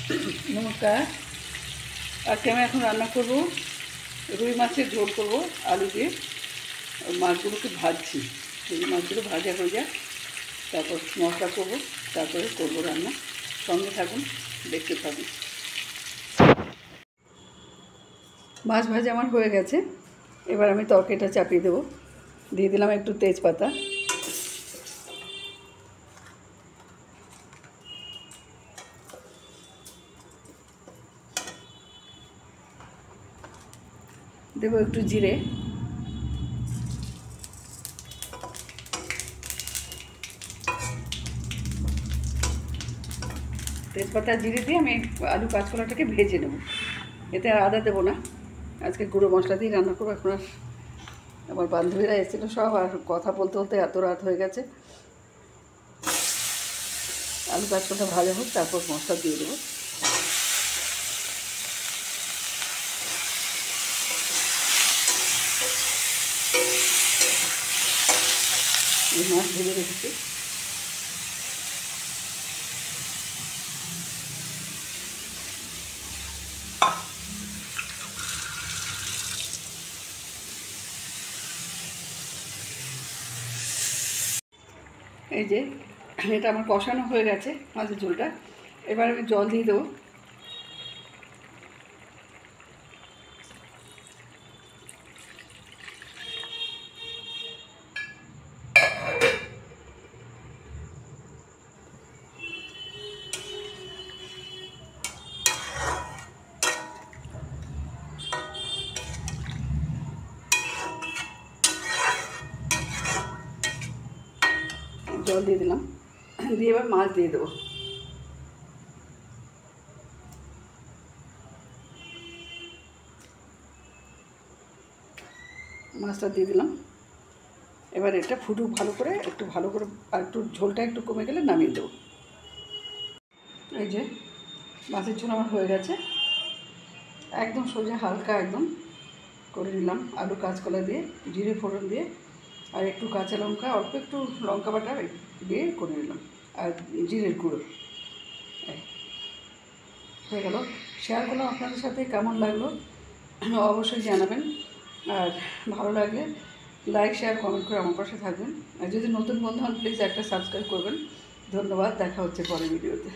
নমস্কার। আজকে আমি এখন রান্না করব রুই মাছের ঝোল করব আলু দিয়ে। মাছগুলোকে ভাজছি, রুই মাছগুলো ভাজা হয়ে যায়, তারপর মশলা করব, তারপরে করব রান্না। সঙ্গে থাকুন, দেখতে থাকুন। মাছ ভাজা আমার হয়ে গেছে। এবার আমি তরকারিটা চাপিয়ে দেবো। দিয়ে দিলাম একটু তেজপাতা, দেবো একটু জিরে, তেজপাতা জিরে দিয়ে আমি আলু কাঁচকলাটাকে ভেজে নেব। এতে আর আদা দেবো না, আজকে গুঁড়ো মশলা দিয়ে রান্না করবো। এখন আর আমার বান্ধবীরা এসেছিলো সব, আর কথা বলতে বলতে এত রাত হয়ে গেছে। আলু কাঁচকলাটা ভালো হোক, তারপর মশলা দিয়ে দেবো। মাছ ভেজে রেখেছি। এই যে এটা আমার কষানো হয়ে গেছে মাছের ঝোলটা। এবার আমি জল দিয়ে দেবো। জল দিয়ে দিলাম, দিয়ে এবার মাছ দিয়ে দেবো। মাছটা দিয়ে দিলাম। এবার এটা ফুটুক ভালো করে, একটু ভালো করে, আর একটু ঝোলটা একটু কমে গেলে নামিয়ে দেবো। এই যে মাছের ঝোল আমার হয়ে গেছে, একদম সোজা হালকা একদম করে নিলাম। আলু কাঁচকলা দিয়ে, জিরে ফোড়ন দিয়ে, আর একটু কাঁচা লঙ্কা, অল্প একটু লঙ্কা বাটা দিয়ে করে নিলাম, আর জিরের গুঁড়ো। হয়ে গেল। শেয়ার করলাম আপনাদের সাথে, কেমন লাগলো অবশ্যই জানাবেন। আর ভালো লাগলে লাইক, শেয়ার, কমেন্ট করে আমার পাশে থাকবেন। আর যদি নতুন বন্ধু হন প্লিজ একটা সাবস্ক্রাইব করবেন। ধন্যবাদ, দেখা হচ্ছে পরের ভিডিওতে।